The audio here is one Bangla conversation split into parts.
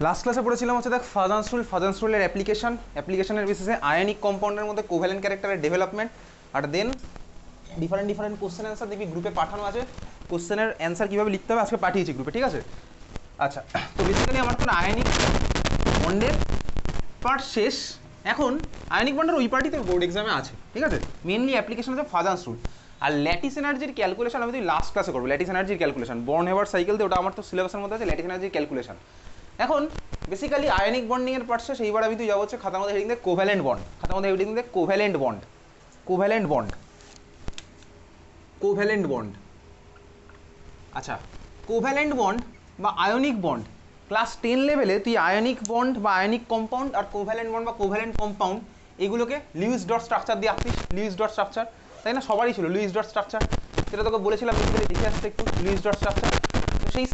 লাস্ট ক্লাসে পড়েছিলাম হচ্ছে দেখ ফাজান্স রুলের অ্যাপ্লিকেশনের বেসিসে আয়নিক কম্পাউন্ডের মধ্যে কোভ্যালেন্ট ক্যারেক্টারের ডেভেলপমেন্ট, আর দেন ডিফারেন্ট কোশ্চেন অ্যান্সার দেখবি গ্রুপে পাঠানো আছে। কোশ্চেনের অ্যান্সার কীভাবে লিখতে হবে আজকে পাঠিয়েছি গ্রুপে, ঠিক আছে? আচ্ছা, তো বেসিক্যালি আমার তো আয়নিক বন্ডের পার্ট শেষ। এখন আয়নিক বন্ডের ওই পার্টি তোর বোর্ড এক্সামে আছে, ঠিক আছে? মেনলি অ্যাপ্লিকেশন হচ্ছে ফাজান্স রুল। আর ল্যাটিস এনার্জির ক্যালকুলেশন আমি তুই লাস্ট ক্লাসে করবো। ল্যাটিস এনার্জির ক্যালকুলেশন বর্ন হেভার সাইকেল দিয়ে, ওটা আমার তো সিলেবাসের মধ্যে আছে ল্যাটিস এনার্জির ক্যালকুলেশন। এখন বেসিক্যালি আয়নিক বন্ডিংয়ের পার্ট শেষ। এইবার আমি তুই যাবো হচ্ছে খাতার মধ্যে হেডিং দিয়ে কোভ্যালেন্ট বন্ড। খাতার মধ্যে হেডিং দিয়ে কোভ্যালেন্ট বন্ড। আচ্ছা, কোভ্যালেন্ট বন্ড বা আয়নিক বন্ড ক্লাস 10 লেভেলে তুই আয়নিক বন্ড বা আয়নিক কম্পাউন্ড আর কোভ্যালেন্ট বন্ড বা কোভ্যালেন্ট কম্পাউন্ড এগুলোকে লুইস ডট স্ট্রাকচার দিয়ে আঁকতিস। লুইস ডট স্ট্রাকচার, তাই না? সবারই ছিল লুইস ডট স্ট্রাকচার, সেটা তোকে বলেছিলাম দেখে আসতে একটু লুইস ডট স্ট্রাকচার। তো সেই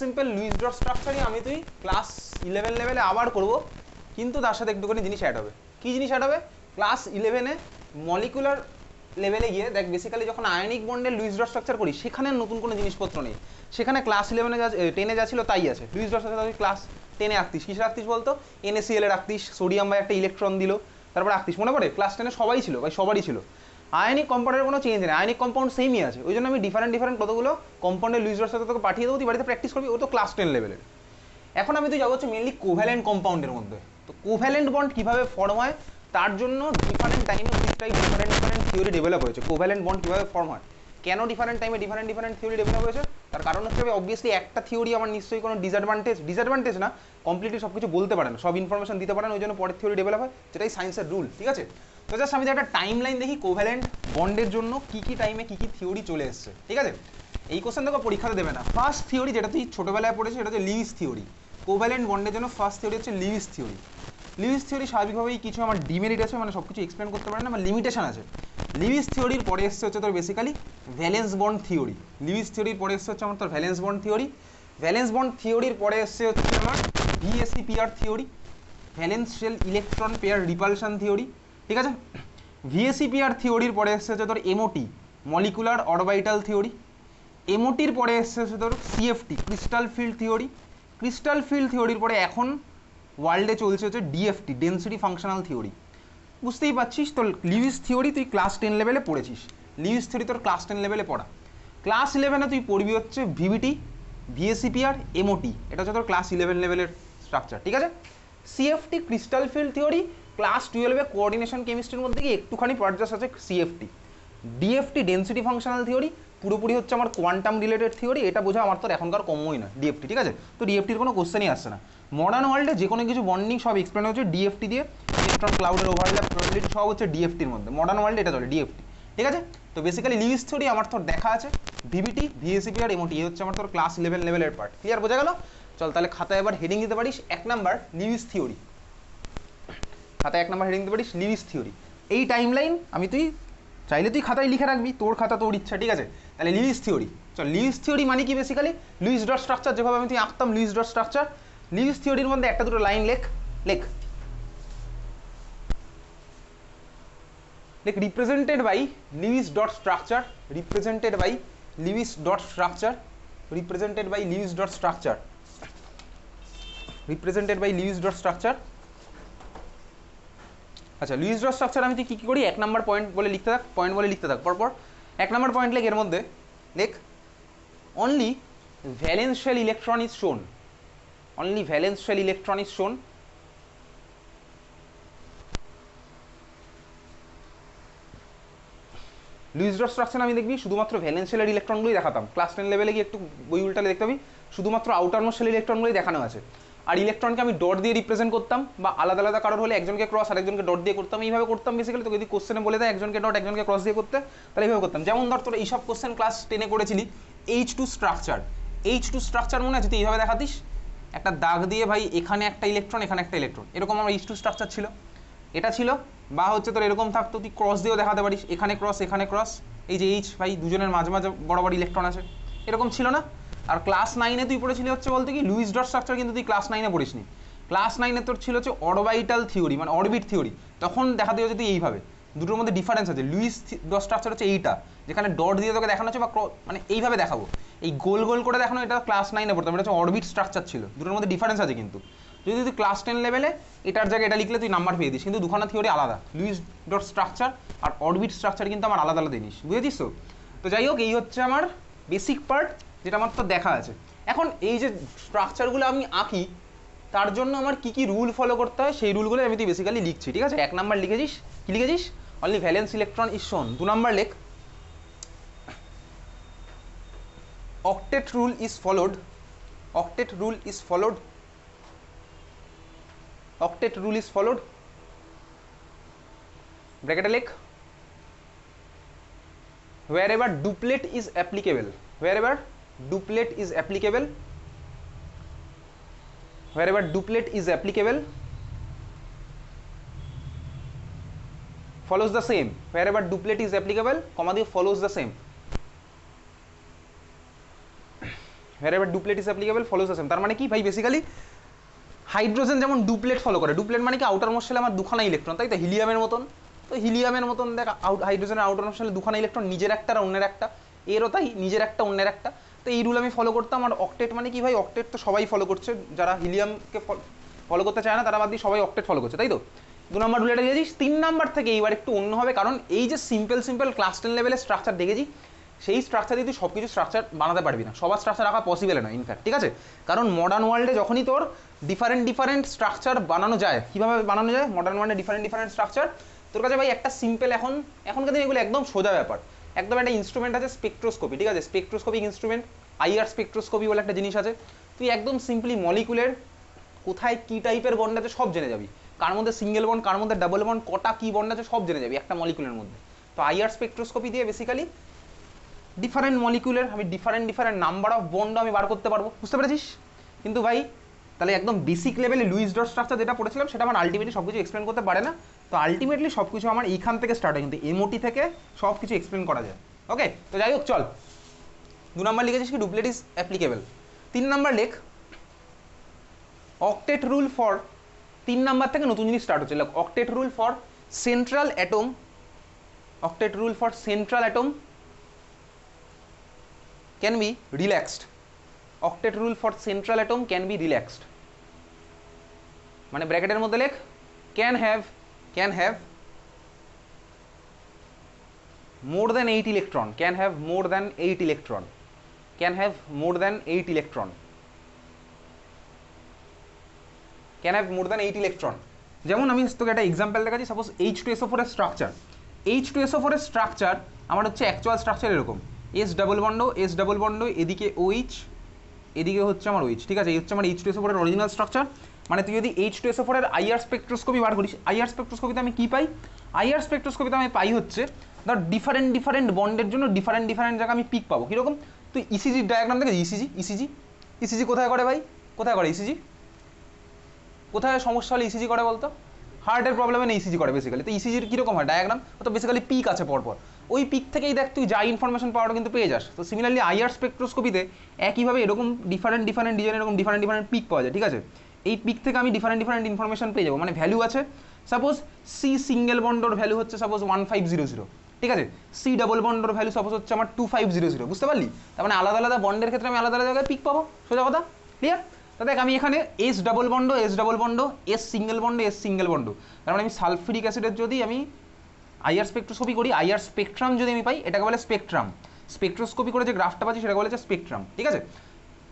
সিম্পল লুইস ডট স্ট্রাকচারই আমি তুই ক্লাস 11 লেভেলে আবার করব, কিন্তু তার সাথে একটুখানি জিনিস অ্যাড হবে। কী জিনিস অ্যাড হবে? ক্লাস 11-এ মলিকুলার লেভেলে গিয়ে দেখ বেসিক্যালি যখন আয়নিক বন্ডের লুইস ডট স্ট্রাকচার করি সেখানে নতুন কোনো জিনিসপত্র নেই। সেখানে ক্লাস 11-এ যা 10-এ যা ছিল তাই আছে। লুইস ডট স্ট্রাকচার ক্লাস 10-এ আঁকতিস, কিসে রাখতিস বলতো? NaCl এ রাখতিস, সোডিয়াম বা একটা ইলেকট্রন দিল, তারপর আঁকতিস। মনে পড়ে? ক্লাস 10-এ সবাই ছিল ভাই, সবারই ছিল। আয়নিক কম্পাউন্ডের কোনো চেঞ্জ নেই, আয়নিক কম্পাউন্ড সেমই আছে। ওই জন্য আমি ডিফারেন্ট কতগুলো কম্পাউন্ডের লুইস ডট স্ট্রাকচার তোকে পাঠিয়ে দেবো, তুই বাড়িতে প্র্যাকটিস করবি। ও তো ক্লাস 10 লেভেলের। এখন আমি তুই যাবো হচ্ছে মেনলি কোভ্যালেন্ট কম্পাউন্ডের মধ্যে। তো কোভ্যালেন্ট বন্ড কীভাবে ফর্ম হয় তার জন্য ডিফারেন্ট টাইমে ডিফারেন্ট থিওরি ডেভেলপ হয়েছে। কোভ্যালেন্ট বন্ড কীভাবে ফর্ম হয়, কেন ডিফারেন্ট টাইমে ডিফারেন্ট থিওরি ডেভেলপ হয়েছে, তার কারণ হচ্ছে অবভিয়াসলি একটা থিওরি আমার নিশ্চয়ই কোনো ডিসঅ্যাডভান্টেজ না, কমপ্লিটলি সব কিছু বলতে পারে না, সব ইনফরমেশন দিতে পারে না, ওই জন্য পরের থিওরি ডেভেলপ হয়, যেটাই সায়েন্সের রুল, ঠিক আছে? তো জাস্ট আমি একটা টাইম লাইন দেখি কোভ্যালেন্ট বন্ডের জন্য কী টাইমে কী থিওরি চলে এসছে, ঠিক আছে? এই কোশ্চেন তোকে পরীক্ষাতে দেবে না। ফার্স্ট থিওরি যেটা তুই ছোটোবেলায় পড়েছিস সেটা হচ্ছে লিউইস থিওরি। কোভ্যালেন্ট বন্ডের জন্য ফার্স্ট থিওরি হচ্ছে লিউইস থিওরি। লিউইস থিওরি স্বাভাবিকভাবেই কিছু আমার ডিমেরিট আছে, মানে সব কিছু এক্সপ্লেন করতে পারে না, আমার লিমিটেশন আছে। লিউইস থিওরির পরে এসছে হচ্ছে তোর basically valence bond theory. Lewis থিওরির পরে এসছে হচ্ছে আমার তোর valence bond theory. Valence bond থিওরির পরে এসছে হচ্ছে আমার VSEPR theory, valencial electron pair repulsion theory, ঠিক আছে? VSEPR থিওরির পরে এসছে হচ্ছে তোর MOT, মলিকুলার অরবিটাল থিওরি। MOTর পরে এসছে হচ্ছে তোর CFT, crystal field theory. Crystal field থিওরির পরে এখন ওয়ার্ল্ডে চলছে হচ্ছে DFT, ডেন্সিটি ফাংশনাল থিওরি। বুঝতেই পারছিস তো লিউইস থিওরি তুই ক্লাস 10 লেভেলে পড়েছিস। লিউইস থিওরি তোর ক্লাস 10 লেভেলে পড়া। ক্লাস 11-এ তুই পড়বি হচ্ছে VBT, VSEPR, MOT, এটা হচ্ছে তোর ক্লাস 11 লেভেলের স্ট্রাকচার, ঠিক আছে? CFT, crystal field theory class 12-এ কোঅর্ডিনেশন কেমিস্ট্রির মধ্যে গিয়ে একটুখানি পর্যাস আছে CFT। DFT, density functional theory, পুরোপুরি হচ্ছে আমার কোয়ান্টাম রিলেটেড থিওরি, এটা বোঝা আমার তোর এখনকার কমই না DFT, ঠিক আছে? তো DFTর কোনো কোশ্চেনই আসছে না। মডার্ন ওয়ার্ল্ডে যে কোনো কিছু বন্ডিং সব এক্সপ্লেন হচ্ছে DFT দিয়ে, ইলেকট্রন ক্লাউডের ওভারল্যাপ প্রবাবিলিটি সব হচ্ছে DFTর মধ্যে। মডার্ন ওয়ার্ল্ডে এটা চলে DFT, ঠিক আছে? তো বেসিক্যালি লিউইস থিওরি আমার তোর দেখা আছে, VBT, VSEPR, MOT, এই হচ্ছে আমার তোর ক্লাস 11 লেভেলের পার্ট। ক্লিয়ার, বোঝা গেল? চল তাহলে খাতায় এবার হেডিং দিতে পারিস 1 নাম্বার লিউইস থিওরি। খাতায় 1 নাম্বার হেডিং দিতে পারিস লিউইস থিওরি। এই টাইম লাইন আমি তুই চাইলে তুই খাতায় লিখে রাখবি, তোর খাতা তোর ইচ্ছা, ঠিক আছে? তাহলে লিউইস থিওরি, চল লিউইস থিওরি মানে কি বেসিক্যালি লুইস ডট স্ট্রাকচার, যেভাবে আমি তুই আঁকতাম লুইস ডট স্ট্রাকচার। লিউইস থিওরির মধ্যে একটা দুটো লাইন লেখ represented by Lewis dot structure, represented by Lewis dot structure, represented by Lewis dot structure, represented by Lewis dot structure. আচ্ছা, লুইস ডট স্ট্রাকচার আমি তুই কী করি 1 নাম্বার পয়েন্ট বলে লিখতে থাক, পয়েন্ট বলে লিখতে থাক পরপর। 1 নাম্বার পয়েন্ট লেখ, এর মধ্যে লেখ only valencial electron is shown, only valencial electron is shown. Lewis dot structure আমি দেখবি শুধুমাত্র ভ্যালেন্সিয়াল ইলেকট্রনগুলোই দেখাতাম। ক্লাস 10 লেভেলে গিয়ে একটু বই উল্টালে দেখতে পাবি শুধুমাত্র আউটার মোস্ট ইলেকট্রনগুলোই দেখানো আছে। আর ইলেকট্রনকে আমি ডট দিয়ে রিপ্রেজেন্ট করতাম, বা আলাদা আলাদা কারোর হলে একজনকে ক্রস আর একজনকে ডট দিয়ে করতাম, এইভাবে করতাম বেসিক্যালি। তো যদি কোশ্চেনে বলে দেয় একজনকে ডট একজনকে ক্রস দিয়ে করতে, তাহলে এইভাবে করতাম। যেমন ধর তোর এইসব কোশ্চেন ক্লাস 10-এ করেছিলি H2 স্ট্রাকচার, H2 স্ট্রাকচার মনে আছে? তুই এইভাবে দেখাতিস একটা দাগ দিয়ে, ভাই এখানে একটা ইলেকট্রন এখানে একটা ইলেকট্রন, এরকম আমার H2 স্ট্রাকচার ছিল, এটা ছিল। বা হচ্ছে তোর এরকম থাকতো, তুই ক্রস দিয়েও দেখাতে পারিস, এখানে ক্রস এখানে ক্রস, এই যে H ভাই দুজনের মাঝে মাঝে বড় ইলেকট্রন আছে, এরকম ছিল না? আর ক্লাস 9-এ তুই পড়েছিলি হচ্ছে বলতে কি লুইস ডট স্ট্রাকচার, কিন্তু তুই ক্লাস 9-এ পড়িসনি। ক্লাস 9-এ তোর ছিল হচ্ছে অরবিটাল থিওরি, মানে অরবিট থিওরি। তখন দেখাতে হচ্ছে তুই এইভাবে, দুটোর মধ্যে ডিফারেন্স আছে। লুইস ডট স্ট্রাকচার হচ্ছে এইটা, যেখানে ডট দিয়ে তোকে দেখানো হচ্ছে, বা মানে এইভাবে দেখাবো, এই গোল গোল করে দেখানো, এটা ক্লাস 9-এ পড়তাম, এটা হচ্ছে অরবিট স্ট্রাকচার ছিল। দুটোর মধ্যে ডিফারেন্স আছে কিন্তু। যদি তুই ক্লাস 10 লেভেলে এটার জায়গায় এটা লিখলে তুই নাম্বার পেয়ে দিস, কিন্তু দুখানা থিওরি আলাদা, লুইস ডট স্ট্রাকচার আর অরবিট স্ট্রাকচার কিন্তু আমার আলাদা আলাদা জিনিস, বুঝেছিস তো? তো যাই হোক, এই হচ্ছে আমার বেসিক পার্ট যেটা আমার তো দেখা আছে। এখন এই যে স্ট্রাকচারগুলো আমি আঁকি তার জন্য আমার কি কি রুল ফলো করতে হয় সেই রুলগুলো আমি তুই বেসিক্যালি লিখছি, ঠিক আছে? 1 নাম্বার লিখেছিস, কি লিখেছিস? Only valence electron is shown. 2 number লেখ octet rule is followed, octet rule is followed, octet rule is followed, ব্র্যাকেটে লেখ wherever duplet is applicable, wherever duplet is applicable, wherever duplet is applicable follows the same, wherever duplet is applicable comma দিয়ে follows the same, wherever duplet is applicable follows the same। তার মানে কি ভাই, বেসিক্যালি হাইড্রোজেন যেমন ডুপ্লেট ফলো করে, ডুপ্লেট মানে কি আউটার মোস্ট শেলে আমার দুখানা ইলেকট্রন, তাই তো? হিলিয়ামের মতন, তো হিলিয়ামের মতন দেখ হাইড্রোজেনের আউটার মোস্ট শেলে দুখানা ইলেকট্রন, নিজের একটা আর অন্যের একটা, এরও তাই নিজের একটা অন্যের একটা। তো এই রুল আমি ফলো করতাম। আর অক্টেট মানে কি ভাই, অক্টেট তো সবাই ফলো করছে, যারা হিলিয়ামকে ফলো করতে চায় না তারা বাদ দিয়ে সবাই অক্টেট ফলো করছে, তাই তো? 2 নাম্বার রুল এটা দিয়েছিস। 3 নাম্বার থেকে এইবার একটু অন্য হবে, কারণ এই যে সিম্পল ক্লাস 10 লেভেলের স্ট্রাকচার দেখেছি সেই স্ট্রাকচার দিয়ে তুই সব কিছু স্ট্রাকচার বানাতে পারবি না, সবার স্ট্রাকচার রাখা পসিবল নয় ইনফ্যাক্ট, ঠিক আছে? কারণ মডার্ন ওয়ার্ল্ডে যখনই তোর ডিফারেন্ট স্ট্রাকচার বানানো যায়, কীভাবে বানানো যায় মডার্ন ওয়ার্ল্ডে ডিফারেন্ট স্ট্রাকচার, তোর কাছে ভাই একটা সিম্পল এখনকার দিনে এগুলো একদম সোজা ব্যাপার। একদম একটা ইনস্ট্রুমেন্ট আছে স্পেকট্রোস্কোপি, ঠিক আছে? স্পেকট্রোস্কোপিক ইনস্ট্রুমেন্ট, আইআর স্পেকট্রোস্কোপি বলে একটা জিনিস আছে। তুই একদম সিম্পলি মলিকুলের কোথায় কী টাইপের বন্ড আছে সব জেনে যাবি, কার মধ্যে সিঙ্গেল বন্ড, কার মধ্যে ডাবল বন্ড, কটা কী বন্ড আছে সব জেনে যাবি একটা মলিকুলের মধ্যে। তো আইআর স্পেকট্রোস্কোপি দিয়ে বেসিক্যালি ডিফারেন্ট মলিকুলের আমি ডিফারেন্ট নাম্বার অফ বন্ড আমি বার করতে পারবো, বুঝতে পেরেছিস? কিন্তু ভাই তাহলে একদম বেসিক লেভেলে লুইস ডট স্ট্রাকচার যেটা পড়েছিলাম সেটা আমার আলটিমেটলি সব কিছু এক্সপ্লেন করতে পারে না। তো আলটিমেটলি সব কিছু আমার এইখান থেকে স্টার্ট হয়, কিন্তু এমওটি থেকে সব কিছু এক্সপ্লেন করা যায়। ওকে, তো যাই হোক চল। 2 নাম্বার লিখেছিস কি ডুপ্লেট ইজ অ্যাপ্লিকেবল। 3 নাম্বার লেখ অক্টেট রুল ফর, 3 নাম্বার থেকে নতুন জিনিস স্টার্ট হচ্ছে, octet rule for central atom, octet rule for central atom can be relaxed, octet rule for central atom can be relaxed, মানে ব্র্যাকেটের মধ্যে লেখ can have more than 8 electron, can have more than 8 electron, can have more than 8 electron, can have more than 8 electron। যেমন আমি তোকে একটা এক্সাম্পল দেখাচ্ছি, সাপোজ H2SO4 এর স্ট্রাকচার, H2SO4 এর স্ট্রাকচার আমার হচ্ছে অ্যাকচুয়াল স্ট্রাকচার এরকম, এস ডাবল বন্ড এদিকে OH, এদিকে হচ্ছে আমার OH, ঠিক আছে? এই হচ্ছে আমার H2SO4 এর অরিজিনাল স্ট্রাকচার। মানে তুই যদি H2SO4 এর আইআর স্পেকট্রোস্কোপি বার করিস, আইআর স্পেকট্রোস্কোপিতে আমি কি পাই? আইআর স্পেকট্রোস্কোপিতে আমি পাই হচ্ছে ধর ডিফারেন্ট বন্ডের জন্য ডিফারেন্ট জায়গায় আমি পিক পাবো। কীরকম? তুই ইসিজির ডায়াগ্রাম দেখে, ইসিজি কোথায় করে ভাই, কোথায় করে ইসিজি? কোথায় সমস্যা হলে ইসিজি করে বলতো? হার্টের প্রবলেমে নেই ইসিজি করে বেসিক্যালি। তো ইসিজির কীরকম হয় ডায়াগ্রাম? তো বেসিক্যালি পিক আছে পরপর, ওই পিক থেকেই দেখ তুই যা ইনফরমেশন পাওয়াটা কিন্তু পেয়ে যাস। তো সিমিলারলি আইআর স্পেকট্রোস্কোপিতে একইভাবে এরকম ডিফারেন্ট ডিজাইন, এরকম ডিফারেন্ট পিক পাওয়া যায়, ঠিক আছে? এই পিক থেকে আমি ডিফারেন্ট ইনফরমেশন পেয়ে যাবো। মানে ভ্যালু আছে, সাপোজ সি সিঙ্গেল বন্ডর ভ্যালু হচ্ছে সাপোজ 1500, ঠিক আছে? সি ডাবল বন্ডর ভ্যালু সাপোজ হচ্ছে আমার 2500, বুঝতে পারলি? তার মানে আলাদা বন্ডের ক্ষেত্রে আমি আলাদা জায়গায় পিক পাবো, সোজা কথা, ক্লিয়ার? তো দেখ আমি এখানে S double bond, S single bond, তার মানে আমি সালফিউরিক অ্যাসিডের যদি আমি আইআর স্পেকট্রোস্কোপি করি, আইআর স্পেকট্রাম যদি আমি পাই, এটাকে বলে স্পেকট্রাম। স্পেকট্রোস্কোপি করে যে গ্রাফটা পাচ্ছি সেটাকে বলে স্পেকট্রাম, ঠিক আছে?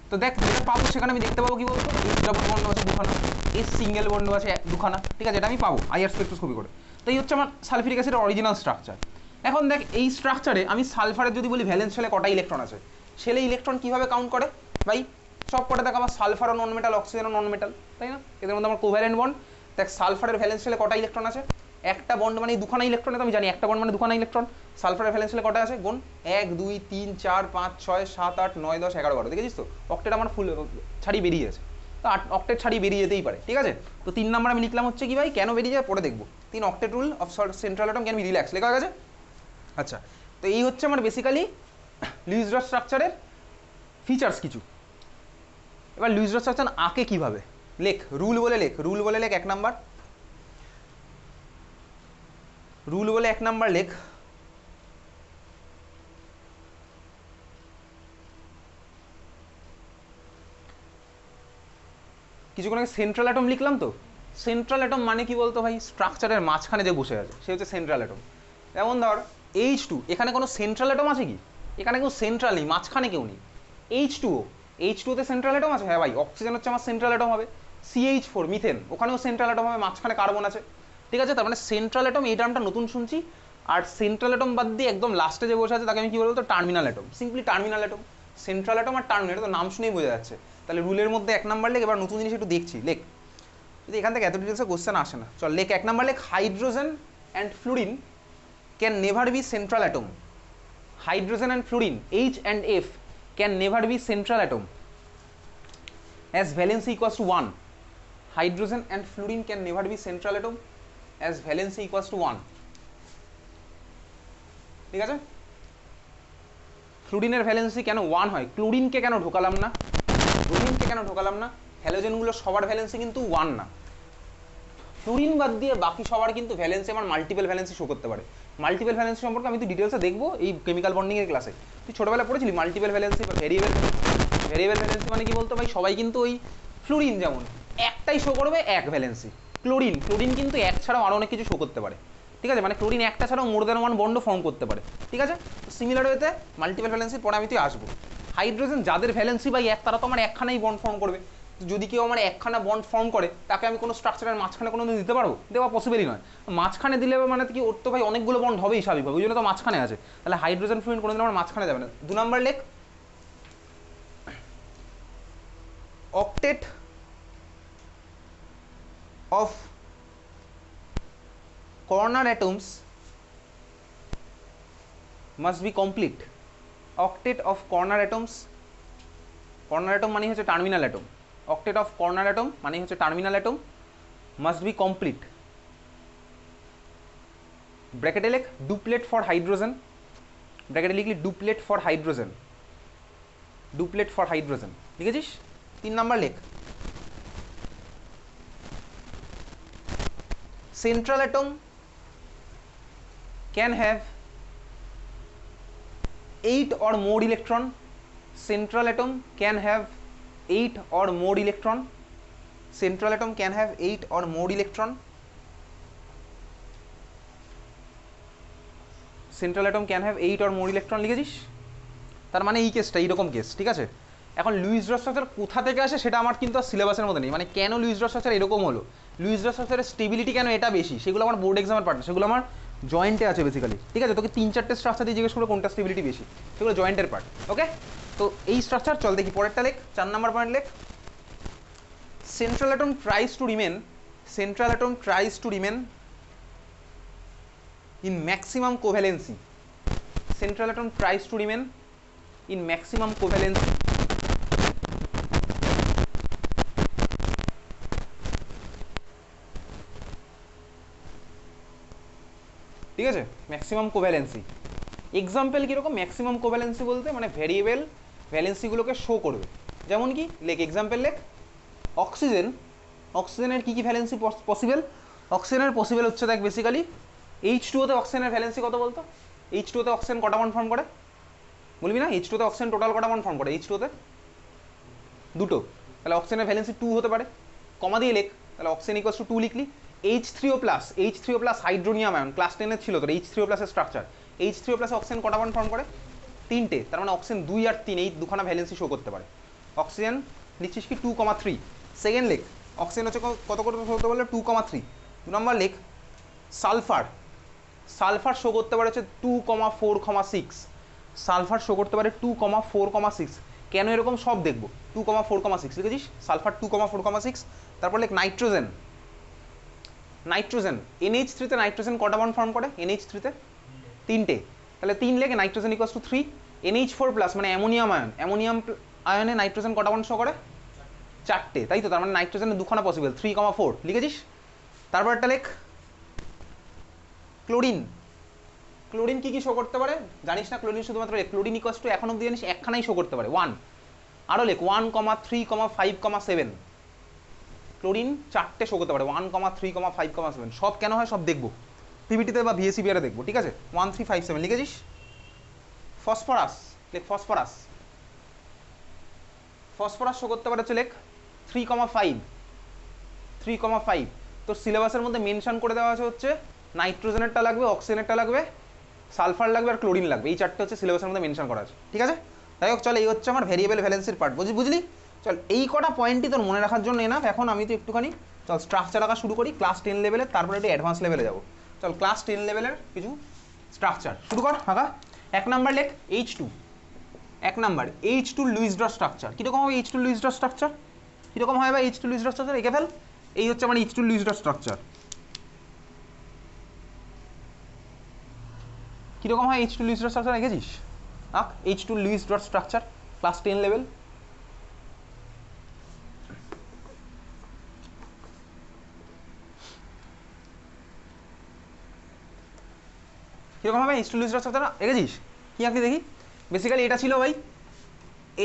তো দেখ যেটা পাবো সেখানে আমি দেখতে পাবো কি বলতো, এস ডাবল বন্ড আছে দুখানা, এস সিঙ্গেল বন্ড আছে দুখানা, ঠিক আছে? এটা আমি পাবো আইআর স্পেকট্রোস্কোপি করে। তো এই হচ্ছে আমার সালফিউরিক অ্যাসিডের অরিজিনাল স্ট্রাকচার। এখন দেখ এই স্ট্রাকচারে আমি সালফারের যদি বলি ভ্যালেন্স শেলে কটা ইলেকট্রন আছে, শেলে ইলেকট্রন কীভাবে কাউন্ট করে ভাই? সব কটা দেখ আমার সালফারও নন মেটাল, অক্সিজেনও নন মেটাল, তাই না? এদের মধ্যে আমার কোভ্যালেন্ট বন্ড। দেখ সালফারের ভ্যালেন্স শেলে কটা ইলেকট্রন আছে? একটা বন্ড মানে দুখানা ইলেকট্রন, তো আমি জানি একটা বন্ড মানে দুখানা ইলেকট্রন। সালফারের ভ্যালেন্স শেলে কটা আছে গুণ? 1 2 3 4 5 6 7 8 9 10 11 12, দেখেছিস তো? অক্টেট আমার ফুল ছাড়িয়ে বেরিয়ে আছে, তো অক্টেট ছাড়িয়ে বেরিয়ে যেতেই পারে, ঠিক আছে? তো 3 নাম্বার আমি লিখলাম হচ্ছে কি ভাই, কেন বেরিয়ে যায় পরে দেখবো। 3 octet rule of central atom can be relax, লেখা গেছে। আচ্ছা, তো এই হচ্ছে আমার বেসিক্যালি লুইস ডট স্ট্রাকচারের ফিচার্স কিছু। এবার লুইস ডট স্ট্রাকচার আঁকে কীভাবে, লেখ রুল বলে লেখ 1 নাম্বার, রুল বলে 1 নাম্বার লেখ কিছুক্ষণ আগে সেন্ট্রাল অ্যাটম লিখলাম তো, সেন্ট্রাল অ্যাটম মানে কি বলতো ভাই, স্ট্রাকচারের মাঝখানে যে বসে আছে সে হচ্ছে সেন্ট্রাল অ্যাটম। যেমন ধর H2, এখানে কোনো সেন্ট্রাল অ্যাটম আছে কি? এখানে কেউ সেন্ট্রাল নেই, মাঝখানে কেউ নেই। H2O, H2O তে সেন্ট্রাল অ্যাটম আছে? হ্যাঁ ভাই, অক্সিজেন হচ্ছে আমার সেন্ট্রাল অ্যাটম হবে। CH4 মিথেন, ওখানেও সেন্ট্রাল অ্যাটম হবে, মাঝখানে কার্বন আছে। ঠিক আছে, তার মানে সেন্ট্রাল অ্যাটম এই টার্মটা নতুন শুনছি। আর সেন্ট্রাল অ্যাটম বাদ দিয়ে একদম লাস্টে যে বসে আছে তাকে আমি কি বলবো, terminal atom, simply terminal atom. Central atom আর টার্মিনাল, এটা তো নাম শুনেই বোঝা যাচ্ছে। তাহলে রুলের মধ্যে 1 নাম্বার লেখ। এবার নতুন জিনিস একটু দেখছি, লেখ। যদি এখান থেকে এত ডিটেলসে কোশ্চেন আসে না, চল লেখ 1 নাম্বার লেখ, hydrogen and fluorine can never be central atom. Hydrogen and fluorine H and F can never be central atom as valency equals to 1. Hydrogen and fluorine can never be central atom as valency equals to 1. ঠিক আছে, ফ্লুরিনের ভ্যালেন্সি কেন 1 হয়? ক্লোরিনকে কেন ঢোকালাম না, ব্রোমিনকে কেন ঢোকালাম না? হ্যালোজেনগুলো সবার ভ্যালেন্সি কিন্তু 1 না। ফ্লুরিন বাদ দিয়ে বাকি সবার কিন্তু ভ্যালেন্সি আমার মাল্টিপল ভ্যালেন্সি শো করতে পারে। মাল্টিপল ভ্যালেন্সি সম্পর্কে আমি তো ডিটেলসে দেখবো এই কেমিক্যাল বন্ডিংয়ের ক্লাসে। তুই ছোটোবেলায় পড়েছিলি মাল্টিপল ভ্যালেন্সি বা ভেরিয়েবল? ভেরিয়েবল ভ্যালেন্সি মানে কি বলতো ভাই, সবাই কিন্তু ওই ফ্লুরিন যেমন একটাই শো করবে, এক ভ্যালেন্সি। ক্লোরিন কিন্তু এক ছাড়াও আরও অনেক কিছু শো করতে পারে। ঠিক আছে, মানে ক্লোরিন একটা ছাড়াও more than one bond form করতে পারে। ঠিক আছে, সিমিলার ওয়েতে মাল্টিপল ভ্যালেন্সির পরে আমি তুই আসবো। হাইড্রোজেন যাদের ভ্যালেন্সি বাই এক, তারা তো আমার একখানাই বন্ড ফর্ম করবে। যদি কেউ আমার একখানা বন্ড ফর্ম করে, তাকে আমি কোনো স্ট্রাকচারের মাঝখানে কোনো দিতে পারবো? দেওয়া পসিবলই নয়। মাঝখানে দিলে মানে কি, ওর তো ভাই অনেকগুলো বন্ড হবেই স্বাভাবিকভাবে, ওই জন্য তো মাঝখানে আছে। তাহলে হাইড্রোজেন ফ্লুরিন কোনোদিন আমার মাঝখানে যাবে না। 2 নাম্বার লেখ, octet of corner atoms must be complete. Octet of corner atoms, corner atom মানে হচ্ছে terminal atom, octet of corner atom মানে হচ্ছে terminal atom, must be complete। ব্র্যাকেটে লেখ ডুপ্লেট ফর হাইড্রোজেন, ব্র্যাকেটে লিখলি duplet for hydrogen, duplet for hydrogen লিখেছিস? 3 নাম্বার লেখ, central atom can have 8 or more electron. Central atom can have 8 or more electron. Central atom can have 8 or more electron. Central atom can have 8 or more electron লিখেছিস? তার মানে এই কেসটা এইরকম কেস। ঠিক আছে, এখন লুইস ড্র স্ট্রাকচার কোথা থেকে আসে সেটা আমার কিন্তু আর সিলেবাসের মধ্যে নেই। মানে কেন লুইস ড্র স্ট্রাকচার এরকম হলো, লুইস ড্র স্ট্রাকচারের স্টেবিলিটি কেন এটা বেশি, সেগুলো আমার বোর্ড এক্সামের পার্ট, সেগুলো আমার জয়েন্টে আছে বেসিক্যালি। ঠিক আছে, তোকে 3-4টে স্ট্রাকচার দিয়ে জিজ্ঞেস করবো কোনটা স্টেবিলিটি বেশি, সেগুলো জয়েন্টের পার্ট। ওকে, তো এই স্ট্রাকচার চল দেখি পরেরটা লেখ, 4 নাম্বার পয়েন্ট লেখ, central atom tries to remain, central atom tries to remain in maximum covalency. Central atom tries to remain in maximum covalency. ঠিক আছে, ম্যাক্সিমাম কোভ্যালেন্সি। এক্সাম্পল কীরকম ম্যাক্সিমাম কোভ্যালেন্সি বলতে, মানে ভ্যারিয়েবল ভ্যালেন্সিগুলোকে শো করবে। যেমন কি লেখ, এক্সাম্পল লেখ, অক্সিজেন, অক্সিজেনের কী কী ভ্যালেন্সি পসিবল? অক্সিজেনের পসিবল হচ্ছে দেখ বেসিক্যালি H2O-তে অক্সিজেনের ভ্যালেন্সি কত বলতো? H2O-তে অক্সিজেন কটা বন্ড ফর্ম করে বলবি না? H2O-তে অক্সিজেন টোটাল কটা বন্ড ফর্ম করে? H2O-তে 2টো, তাহলে অক্সিজেনের ভ্যালেন্সি 2 হতে পারে। কমা দিয়ে লেখ, তাহলে অক্সিজেন ইকুয়ালস টু 2 লিখলি। H3O plus, H3O plus hydronium ion, class 10-এর ছিল তোর H3O প্লাসের স্ট্রাকচার। H3O প্লাস অক্সিজেন কটা বন্ড ফর্ম করে? 3টে, তার মানে অক্সিজেন 2 আর 3 এই দুখানা ভ্যালেন্সি শো করতে পারে। অক্সিজেন লিখছিস কি 2,3। সেকেন্ড লেখ, অক্সিজেন হচ্ছে কত করে হতে বললে? 2,3। 2 নম্বর লেখ, সালফার, সালফার শো করতে পারে হচ্ছে 2,4,6। সালফার শো করতে পারে 2,4,6। কেন এরকম সব দেখবো। 2,4,6 লিখেছিস, সালফার 2,4,6। তারপর লেখ নাইট্রোজেন, নাইট্রোজেন NH3-তে নাইট্রোজেন কটা বন্ড ফর্ম করে? NH3-তে 3টে, তাহলে 3 লেখে nitrogen equals to 3। NH4 plus মানে অ্যামোনিয়াম আয়ন, অ্যামোনিয়াম আয়নে নাইট্রোজেন কটা বন্ড শো করে? 4টে, তাই তো, তার মানে নাইট্রোজেনের দুখানা পসিবল, 3,4 লিখেছিস। তারপর একটা লেখ ক্লোরিন, ক্লোরিন কি কি শো করতে পারে জানিস না? ক্লোরিন শুধুমাত্র ক্লোরিন ইকুয়ালস টু এখন অব্দি জানিস একখানাই শো করতে পারে 1। আরও লেখ 1,3,5,7। ক্লোরিন 4টে শো করতে পারে 1,3,5,7। সব কেন হয় সব দেখবো পিবিটিতে বা ভিএসিবিআরে দেখবো। ঠিক আছে, 1,3,5,7 লিখেছিস। ফসফরাস লেখ, ফসফরাস, ফসফরাস শো করতে পারে হচ্ছে লেখ 3,5। 3,5। তো সিলেবাসের মধ্যে মেনশন করে দেওয়া আছে হচ্ছে নাইট্রোজেনেরটা লাগবে, অক্সিজেনেরটা লাগবে, সালফার লাগবে আর ক্লোরিন লাগবে, এই চারটে হচ্ছে সিলেবাসের মধ্যে মেনশন করা আছে, ঠিক আছে। যাই হোক চল, এই হচ্ছে আমার ভেরিয়েবল ভ্যালেন্সির পার্ট, বুঝলি। চল এই কটা পয়েন্টই তোর মনে রাখার জন্য এনাফ। এখন আমি তো একটুখানি চল স্ট্রাকচার আঁকা শুরু করি ক্লাস 10 লেভেলের, তারপরে একটু অ্যাডভান্স লেভেলে যাবো। চল ক্লাস 10 লেভেলের কিছু স্ট্রাকচার শুরু কর আঁকা। 1 নাম্বার লেখ H2। 1 number H2 Luis dot structure. কীরকম হবে H2 লুইস ডট স্ট্রাকচার? কীরকম হয় বা H2 লুইস ডট স্ট্রাকচার? এঁকে ফেল। এই হচ্ছে আমার H2 লুইস ডট স্ট্রাকচার। কীরকম হয় H2 লুইস ডট স্ট্রাকচার? এঁকেছিস? আঁক H2 Luis dot structure class 10 level. কীরকম হবে H2 লুইস ডট স্ট্রাকচার? এঁকেছিস? কী আঁকতে দেখি। বেসিক্যালি এটা ছিল ভাই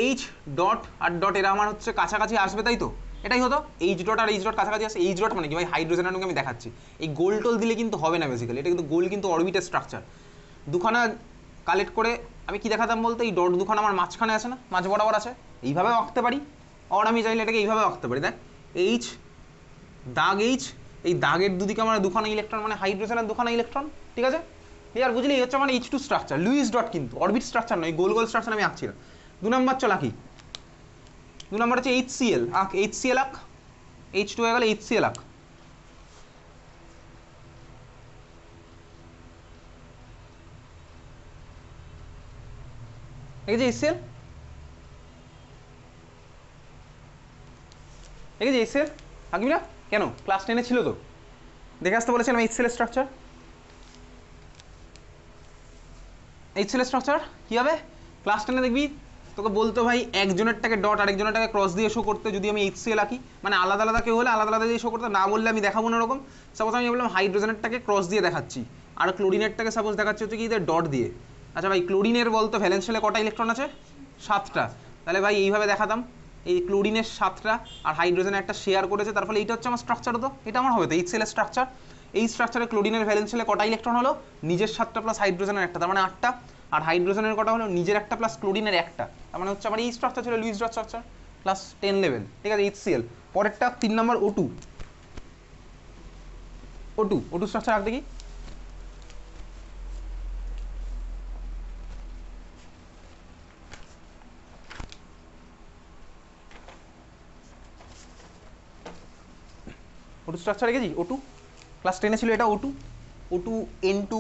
এইচ ডট আর ডট, এরা আমার হচ্ছে কাছাকাছি আসবে, তাই তো? এটাই হতো এইচ ডট আর এইচ ডট কাছাকাছি আসে। এইচ ডট মানে কি ভাই? হাইড্রোজেন অণুকে আমি দেখাচ্ছি। এই গোল টোল দিলে কিন্তু হবে না বেসিক্যালি, এটা কিন্তু গোল কিন্তু অরবিটের স্ট্রাকচার। দুখানা কালেক্ট করে আমি কি দেখাতাম বলতে, এই ডট দুখানা আমার মাঝখানে আছে না, মাঝ বরাবর আছে, এইভাবেও আঁকতে পারি। আর আমি চাইলে এটাকে এইভাবে আঁকতে পারি। দেখ এইচ, দাগ এইচ, এই দাগের দুদিকে আমার দুখানা ইলেকট্রন, মানে হাইড্রোজেনের দুখানা ইলেকট্রন, ঠিক আছে? ক্লিয়ার? বুঝলি? এই হচ্ছে আমার H2 স্ট্রাকচার, লুইস ডট, কিন্তু অরবিট স্ট্রাকচার নয়, গোল গোল স্ট্রাকচার আমি আঁকছি না। 2 নাম্বার চল আঁকি। 2 নাম্বার হচ্ছে HCl। আঁক HCl, আঁক। H2 হয়ে গেলে HCl আঁক। দেখেছি HCl? দেখেছি HCl? আঁকবি না কেন? ক্লাস 10-এ ছিল তো, দেখে আসতে বলেছিলাম HCl স্ট্রাকচার। HCl স্ট্রাকচার কী হবে ক্লাস 10-এ দেখবি তোকে বলতো ভাই একজনেরটাকে ডট আরেকজনেরটাকে ক্রস দিয়ে শো করতে, যদি আমি HCl আঁকি, মানে আলাদা আলাদা কেউ হলে আলাদা আলাদা দিয়ে শো করতে, না বললে আমি দেখাবো না ওরকম। সাপোজ আমি বললাম হাইড্রোজেনেরটাকে ক্রস দিয়ে দেখাচ্ছি, আর ক্লোরিনেরটাকে সাপোজ দেখাচ্ছি হচ্ছে কি ডট দিয়ে। আচ্ছা ভাই ক্লোরিনের বলতো ভ্যালেন্স শেলে কটা ইলেকট্রন আছে? 7টা। তাহলে ভাই এইভাবে দেখাতাম, এই ক্লোরিনের 7টা আর হাইড্রোজেন একটা শেয়ার করেছে, তার ফলে এইটা হচ্ছে আমার স্ট্রাকচার হতো, এটা আমার হবে তো HCl স্ট্রাকচার। এই স্ট্রাকচারে ক্লোরিনের ভ্যালেন্স শেলে কটা ইলেকট্রন হলো? নিজের 7টা প্লাস হাইড্রোজেনের একটা, তার মানে 8টা। আর হাইড্রোজেনের কটা হলো? নিজের একটা প্লাস ক্লোরিনের একটা, তার মানে হচ্ছে আমার এই স্ট্রাকচার ছিল Luis dot structure class 10 level, ঠিক আছে? HCl। পরেরটা 3 নাম্বার O2। O2 স্ট্রাকচার আঁক দেখি। O2 স্ট্রাকচার রেখেছি। O2 ক্লাস 10-এ ছিল এটা। O2 N2।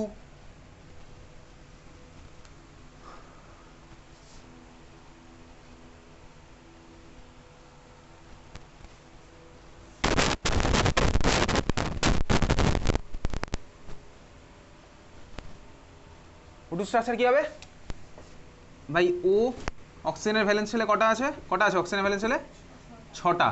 O2 স্ট্রাকচার কী হবে ভাই? ও অক্সিজেনের ভ্যালেন্স শেলে কটা আছে? কটা আছে অক্সিজেনের ভ্যালেন্স শেলে? 6টা।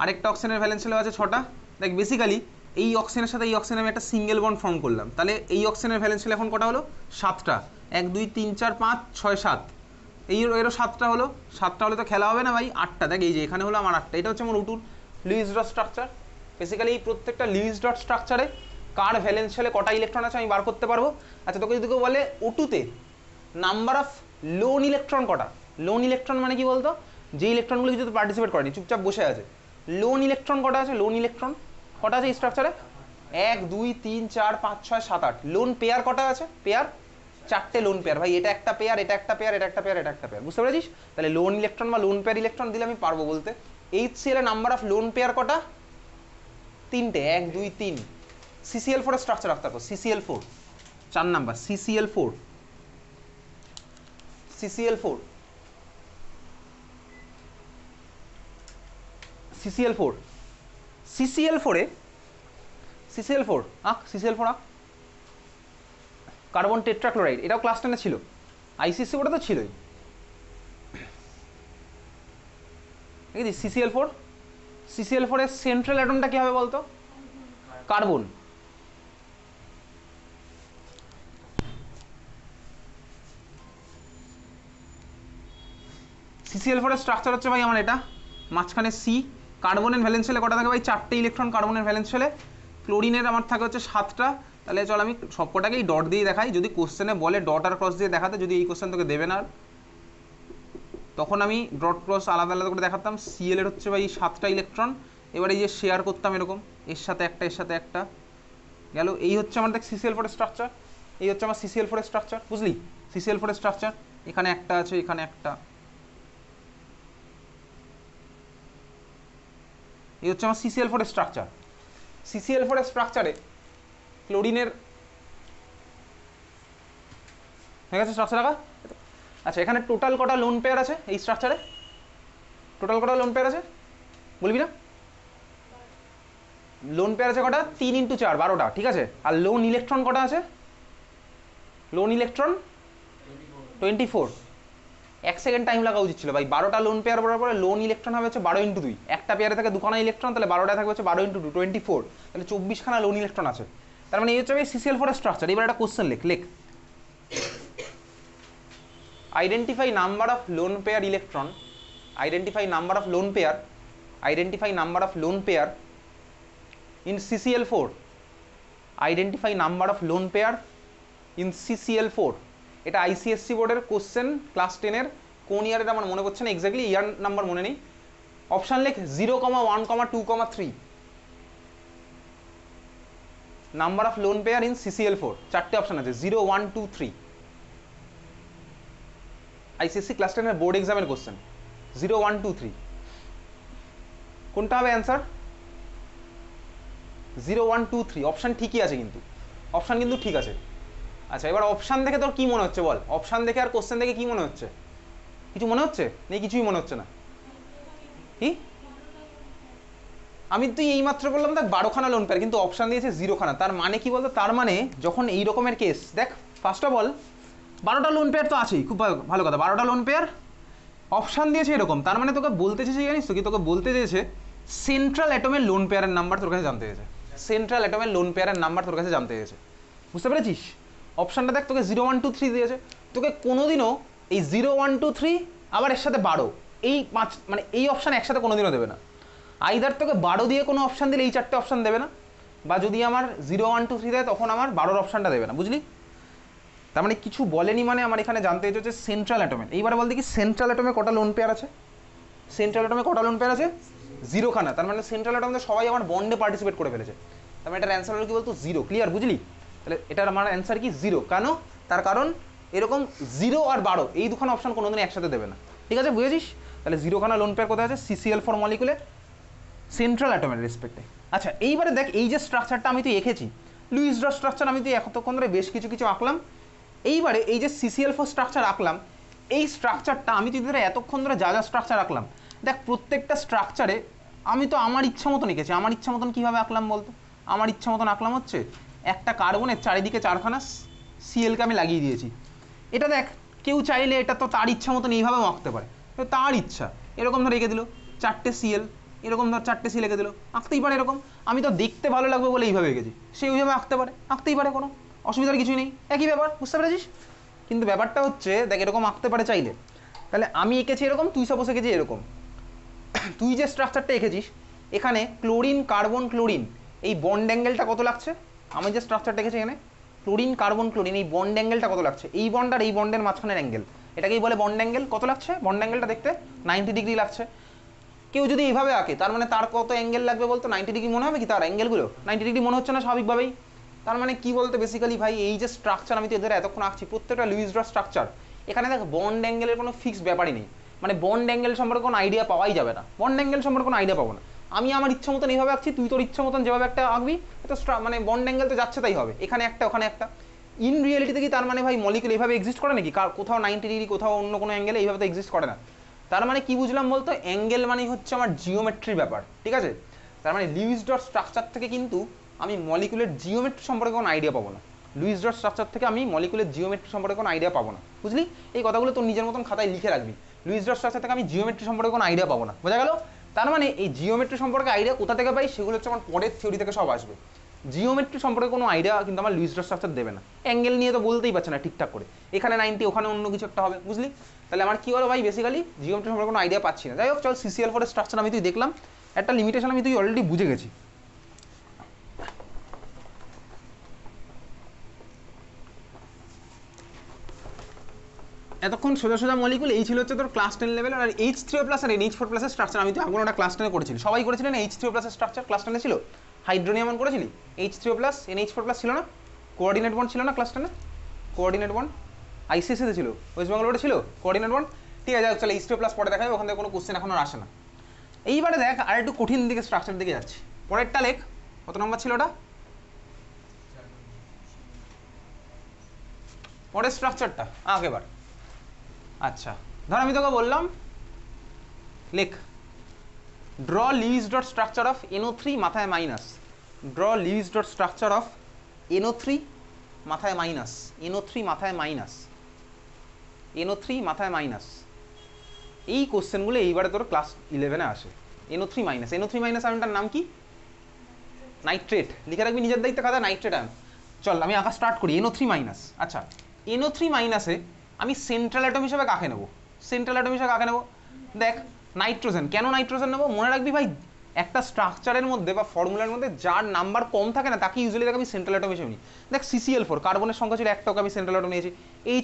আরেকটা অক্সিজেনের ভ্যালেন্স শেলেও আছে 6টা। দেখ বেসিক্যালি এই অক্সিজেনের সাথে এই অক্সিজেন আমি একটা সিঙ্গেল বন্ড ফর্ম করলাম, তাহলে এই অক্সিজেনের ভ্যালেন্স শেল এখন কটা হলো? 7টা। 1 2 3 4 5 6 7, এরও 7টা হলো। 7টা হলে তো খেলা হবে না ভাই, 8টা। দেখ এই যে এখানে হলো আমার 8টা। এটা হচ্ছে আমার O2 Luis dot structure. Basically এই প্রত্যেকটা লুইস ডট স্ট্রাকচারে কার ভ্যালেন্স শেলে কটা ইলেকট্রন আছে আমি বার করতে পারবো। আচ্ছা তোকে যদি কেউ বলে O2-তে নাম্বার অফ লোন ইলেকট্রন কটা? লোন ইলেকট্রন মানে কি বলতো? যে ইলেকট্রনগুলো কিছু পার্টিসিপেট করেনি, চুপচাপ বসে আছে, লোন ইলেকট্রন কটা আছে? লোন ইলেকট্রন কটা আছে এই স্ট্রাকচারে? 1 2 3 4 5 6 7 8। লোন পেয়ার কটা আছে? পেয়ার 4টে লোন পেয়ার ভাই, এটা একটা পেয়ার, এটা একটা পেয়ার, এটা একটা পেয়ার, এটা একটা পেয়ার, বুঝতে পেরেছিস? তাহলে লোন ইলেকট্রন বা লোন পেয়ার ইলেকট্রন দিলে আমি পারবো বলতে। HCl এর নাম্বার অফ লোন পেয়ার কটা? 3টে। 1 2 3। CCl4 এর স্ট্রাকচার রাখতে পারবো। CCl4 4 number. CCl4 CCl4 CCl4 CCl4 এ CCl4 আঁক। CCl4 আঁক। কার্বন টেট্রাক্লোরাইড, এটাও ক্লাস 10-এ ছিল। আইসিসি ওটা তো ছিলই। দেখি CCl4। CCl4 এর সেন্ট্রাল অ্যাটমটা কি হবে বলতো? কার্বন। CCl4 এর স্ট্রাকচার হচ্ছে ভাই আমার এটা, মাঝখানে সি। কার্বনের ভ্যালেন্স শেলে কটা থাকে ভাই? 4টে ইলেকট্রন কার্বনের ভ্যালেন্স শেলে। ক্লোরিনের আমার থাকে হচ্ছে 7টা। তাহলে চল আমি সবকটাকেই ডট দিয়ে দেখাই, যদি কোশ্চেনে বলে ডট আর ক্রস দিয়ে দেখাতে, যদি এই কোশ্চেন তোকে দেবে না তখন আমি ডট ক্রস আলাদা আলাদা করে দেখাতাম। সিএল এর হচ্ছে ভাই 7টা ইলেকট্রন, এবার এই যে শেয়ার করতাম এরকম, এর সাথে একটা এর সাথে একটা গেল। এই হচ্ছে আমার দেখ CCl4 এর স্ট্রাকচার, এই হচ্ছে আমার CCl4 এর স্ট্রাকচার, বুঝলি? CCl4 এর স্ট্রাকচার এখানে একটা আছে, এখানে একটা, এই হচ্ছে আমার CCl4 এর স্ট্রাকচার। CCl4 এর স্ট্রাকচারে ক্লোরিনের হয়ে গেছে স্ট্রাকচার রাখা। আচ্ছা এখানে টোটাল কটা লোন পেয়ার আছে এই স্ট্রাকচারে? টোটাল কটা লোন পেয়ার আছে বলবি না? লোন পেয়ার আছে কটা? 3 × 4 12টা, ঠিক আছে। আর লোন ইলেকট্রন কটা আছে? Loan electron 24। 1 সেকেন্ড টাইম লাগা উচিত ছিল ভাই। 12টা লোন পেয়ার পড়ার পরে লোন ইলেকট্রন হবে হচ্ছে 12 × 2। একটা পেয়ারে থাকে 2খানা ইলেকট্রন, তাহলে 12টায় থাকবে হচ্ছে 12 × 2 24, তাহলে 24খানা লোন ইলেকট্রন আছে। তার মানে এই হচ্ছে CCl4 এর স্ট্রাকচার। এবার একটা কোশ্চেন লেখ। Identify number of lone pair electron, identify number of lone pair, identify number of lone pair in CCl4, identify number of lone pair in CCl4। এটা ICSC বোর্ডের কোশ্চেন, ক্লাস 10-এর। কোন ইয়ারের আমার মনে পড়ছে না এক্স্যাক্টলি, ইয়ার নাম্বার মনে নেই। অপশান লেখ 0, 1, 2, 3। Number of lone pair in CCl4 চারটে অপশান আছে, 0, 1, 2, 3। ICSC ক্লাস 10-এর বোর্ড এক্সামের কোশ্চেন, 0, 1, 2, 3। কোনটা হবে অ্যান্সার? 0, 1, 2, 3 অপশান ঠিকই আছে, কিন্তু অপশান কিন্তু ঠিক আছে। আচ্ছা এবার অপশান দেখে তোর কি মনে হচ্ছে বল? অপশান দেখে আর কোশ্চেন দেখে কি মনে হচ্ছে? কিছু মনে হচ্ছে? নেই, কিছুই মনে হচ্ছে না। কি আমি তুই এইমাত্র বললাম দেখ 12খানা লোন পেয়ার, কিন্তু অপশান দিয়েছে 0খানা। তার মানে কি বলতো? তার মানে যখন এই রকমের কেস, দেখ ফার্স্ট অফ অল 12টা লোন পেয়ার তো আছেই, খুব ভালো কথা। 12টা লোন পেয়ার অপশান দিয়েছে এরকম, তার মানে তোকে বলতে চেয়েছে জানিস তো কি? তোকে বলতে চেয়েছে সেন্ট্রাল অ্যাটমের লোন পেয়ারের নাম্বার তোর কাছে জানতে চেয়েছে। সেন্ট্রাল অ্যাটমের লোন পেয়ারের নাম্বার তোর কাছে জানতে চেয়েছে, বুঝতে পেরেছিস? অপশানটা দেখ তোকে 0, 1, 2, 3 দিয়েছে। তোকে কোনোদিনও এই 0, 1, 2, 3 আবার এর সাথে 12 এই 5 মানে এই অপশান একসাথে কোনোদিনও দেবে না। আইদার তোকে 12 দিয়ে কোনো অপশান দিলে এই চারটে অপশান দেবে না, বা যদি আমার 0, 1, 2, 3 দেয় তখন আমার 12 অপশানটা দেবে না, বুঝলি? তার মানে কিছু বলেনি, মানে আমার এখানে জানতে হচ্ছে সেন্ট্রাল অ্যাটমের। এইবারে বলতে কি সেন্ট্রাল অ্যাটমে কটা লোন পেয়ার আছে? সেন্ট্রাল অ্যাটমে কটা লোন পেয়ার আছে? 0খানা। তার মানে সেন্ট্রাল অ্যাটমে সবাই আমার বন্ডে পার্টিসিপেট করে ফেলেছে। তার মানে এটার অ্যান্সার হলো কি বলতো? 0। ক্লিয়ার, বুঝলি? তাহলে এটার আমার অ্যান্সার কি? 0। কেন? তার কারণ এরকম 0 আর 12 এই দুখানা অপশান কোনোদিন একসাথে দেবে না, ঠিক আছে? বুঝেছিস? তাহলে 0খানা লোন পেয়ার কোথায় আছে? CCl4 মলিকুলে, central অ্যাটমের রেসপেক্টে। আচ্ছা এইবারে দেখ, এই যে স্ট্রাকচারটা আমি তুই এঁকেছি, লুইস ডট স্ট্রাকচার আমি তুই এতক্ষণ ধরে বেশ কিছু আঁকলাম। এইবারে এই যে CCl4 স্ট্রাকচার আঁকলাম, এই স্ট্রাকচারটা আমি তুই ধরে এতক্ষণ ধরে যা যা স্ট্রাকচার আঁকলাম, দেখ প্রত্যেকটা স্ট্রাকচারে আমি তো আমার ইচ্ছা মতন এঁকেছি। আমার ইচ্ছা মতন কীভাবে আঁকলাম বলতো? আমার ইচ্ছা মতন আঁকলাম হচ্ছে একটা কার্বনের চারিদিকে 4খানা CL কে আমি লাগিয়ে দিয়েছি। এটা দেখ কেউ চাইলে এটা তো তার ইচ্ছা মতন এইভাবেও আঁকতে পারে, তার ইচ্ছা। এরকম ধরে এঁকে দিল 4টে CL, এরকম ধর 4টে CL এঁকে দিল, আঁকতেই পারে এরকম। আমি তো দেখতে ভালো লাগবে বলে এইভাবে এঁকেছি, সে ওইভাবে আঁকতে পারে, আঁকতেই পারে, কোনো অসুবিধার কিছুই নেই, একই ব্যাপার, বুঝতে পেরেছিস? কিন্তু ব্যাপারটা হচ্ছে দেখ এরকম আঁকতে পারে চাইলে, তাহলে আমি এঁকেছি এরকম, তুই সাপোজ এঁকেছি এরকম। তুই যে স্ট্রাকচারটা এঁকেছিস এখানে ক্লোরিন কার্বন ক্লোরিন এই বন্ড অ্যাঙ্গেলটা কত লাগছে? আমি যে স্ট্রাকচারটা এঁকেছি এখানে ক্লোরিন কার্বন ক্লোরিন এই বন্ড অ্যাঙ্গেলটা কত লাগছে? এই বন্ড আর এই বন্ডের মাঝখানের অ্যাঙ্গেল, এটাকেই বলে বন্ড অ্যাঙ্গেল। কত লাগছে বন্ড অ্যাঙ্গেলটা দেখতে? 90 ডিগ্রি লাগছে। কেউ যদি এইভাবে আঁকে তার মানে তার কত অ্যাঙ্গেল লাগবে বলতো? 90 ডিগ্রি মনে হবে কি তার অ্যাঙ্গেলগুলো? 90 ডিগ্রি মনে হচ্ছে না স্বাভাবিকভাবেই। তার মানে কি বলতে বেসিক্যালি ভাই, এই যে স্ট্রাকচার আমি তো এদের এতক্ষণ আঁকছি প্রত্যেকটা লুইস ডট স্ট্রাকচার, এখানে দেখ বন্ড অ্যাঙ্গেলের কোনো ফিক্সড ব্যাপারই নেই। মানে বন্ড অ্যাঙ্গেল সম্পর্কে কোনো আইডিয়া পাওয়াই যাবে না, বন্ড অ্যাঙ্গেল সম্পর্কে কোনো আইডিয়া পাবো না। আমি আমার ইচ্ছা মতন এইভাবে আঁকছি, তুই তোর ইচ্ছা মতন যেভাবে একটা আঁকবি, তো মানে বন্ড অ্যাঙ্গেল তো যাচ্ছে তাই হবে, এখানে একটা ওখানে একটা। ইন রিয়েলিটিতে কি তার মানে ভাই মলিকুল এইভাবে এক্সিস্ট করে নাকি? কোথাও 90 ডিগ্রি কোথাও অন্য কোনো অ্যাঙ্গেলে এইভাবে তো এক্সিস্ট করে না। তার মানে কি বুঝলাম বলতো? অ্যাঙ্গেল মানেই হচ্ছে আমার জিওমেট্রির ব্যাপার, ঠিক আছে? তার মানে লুইস ডট স্ট্রাকচার থেকে কিন্তু আমি মলিকুলের জিওমেট্রি সম্পর্কে কোনো আইডিয়া পাবো না। লুইস ডট স্ট্রাকচার থেকে আমি মলিকুলের জিওমেট্রি সম্পর্কে কোনো আইডিয়া পাবো না, বুঝলি? এই কথাগুলো তোর নিজের মতন খাতায় লিখে রাখবি। লুইস ডট স্ট্রাকচার থেকে আমি জিওমেট্রি সম্পর্কে কোনো আইডিয়া পাবো না, বোঝা গেল? তার মানে এই জিওমেট্রি সম্পর্কে আইডিয়া কোথা থেকে পাই? সেগুলো হচ্ছে আমার পরের থিওরি থেকে সব আসবে। জিওমেট্রি সম্পর্কে কোনো আইডিয়া কিন্তু আমার লুইস ডট স্ট্রাকচার দেবে না। অ্যাঙ্গেল নিয়ে তো বলতেই পারছে না ঠিকঠাক করে, এখানে 90 ওখানে অন্য কিছু একটা হবে, বুঝলি? তাহলে আমার কি হলো ভাই, বেসিক্যালি জিওমেট্রি সম্পর্কে কোনো আইডিয়া পাচ্ছি না। যাই হোক চল, CCl4 এর স্ট্রাকচার আমি তুই দেখলাম, একটা লিমিটেশন আমি তুই অলরেডি বুঝে গেছি। এতক্ষণ সোজা সোজা মলিকুল এই ছিল হচ্ছে তোর ক্লাস 10 লেভেল। আর H3O+ আর NH4+ এর স্ট্রাকচার আমি তো আগে ওটা ক্লাস 10 এ করেছিলি, সবাই করেছিলেন না? H3O+ এর স্ট্রাকচার ক্লাস 10 এ ছিল। হাইড্রোনিয়াম অন করেছিলি, H3O+, NH4+ ছিল না? কোঅর্ডিনেট বন্ড ছিল না ক্লাস 10 এ? কোঅর্ডিনেট বন্ড আইসিএসসি তে ছিল, ওয়েস্ট বেঙ্গল বোর্ডে ছিল কোঅর্ডিনেট বন্ড। ঠিক আছে, চলে H3O+ পরে দেখা যাবে, ওখান থেকে কোনো কোশ্চেন এখন আর আসে না। এইবারে দেখ আর একটু কঠিন দিকে স্ট্রাকচার দিকে যাচ্ছি। পরেরটা লেখ, কত নম্বর ছিল ওটা? পরের স্ট্রাকচারটা আগেবার। আচ্ছা ধর আমি তোকে বললাম লেখ, draw Lewis dot structure of NO3 মাথায় minus. Draw Lewis dot structure of NO3 মাথায় মাইনাস, NO3 মাথায় মাইনাস, NO3 মাথায় মাইনাস। এই কোশ্চেনগুলো এইবারে তোর ক্লাস 11-এ আসে। NO3 মাইনাস, NO3 মাইনাস আয়নটার নাম কি? নাইট্রেট। লিখে রাখবি নিজের দায়িত্বে খাতা, নাইট্রেট আয়ন। চল আমি আঁকা স্টার্ট করি। NO3 minus. আচ্ছা NO3 মাইনাসে আমি সেন্ট্রাল অ্যাটম হিসেবে কাকে নেব? সেন্ট্রাল অ্যাটম হিসেবে কাকে নেব? দেখ নাইট্রোজেন। কেন নাইট্রোজেন নেব? মনে রাখবি ভাই, একটা স্ট্রাকচারের মধ্যে বা ফর্মুলার মধ্যে যার নাম্বার কম থাকে না তাকে ইউজুয়ালি দেখ আমি সেন্ট্রাল অ্যাটম হিসেবে নিই। দেখ CCl4 কার্বনের সংখ্যা ছিল একটাকে আমি সেন্ট্রাল অ্যাটম নিয়েছি।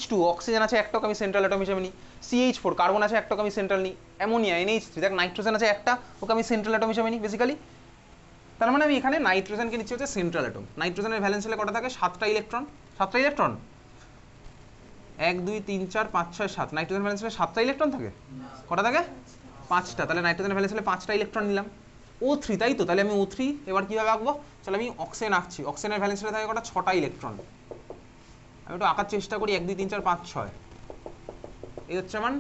H2 অক্সিজেন আছে একটাকে আমি সেন্ট্রাল অ্যাটম হিসেবে নিই। CH4 কার্বন আছে একটাকে আমি সেন্ট্রাল নিই। অ্যামোনিয়া NH3 দেখ নাইট্রোজেন আছে একটা, ওকে আমি সেন্ট্রাল অ্যাটম হিসেবে নিই বেসিক্যালি। তার মানে আমি এখানে নাইট্রোজেনকে নিচ্ছি হচ্ছে সেন্ট্রাল অ্যাটম। নাইট্রোজেনের ভ্যালেন্স শেলে কটা থাকে? 7টা ইলেকট্রন। 7টা ইলেকট্রন 1 2 3 4 5 6 7। নাইট্রোজেন ভ্যালেন্স শেলে 7টা ইলেকট্রন থাকে? কটা থাকে? 5টা। তাহলে নাইট্রোজেন ভ্যালেন্স শেলে 5টা ইলেকট্রন নিলাম। O3 তাই তো, তাহলে আমি O3 এবার কিভাবে আঁকবো? তাহলে আমি অক্সিজেন আঁকছি। অক্সিজেনের ভ্যালেন্স শেলে থাকে কটা? 6টা ইলেকট্রন। আমি একটু আঁকার চেষ্টা করি। 1 2 3 4 5 6। এই হচ্ছে আমার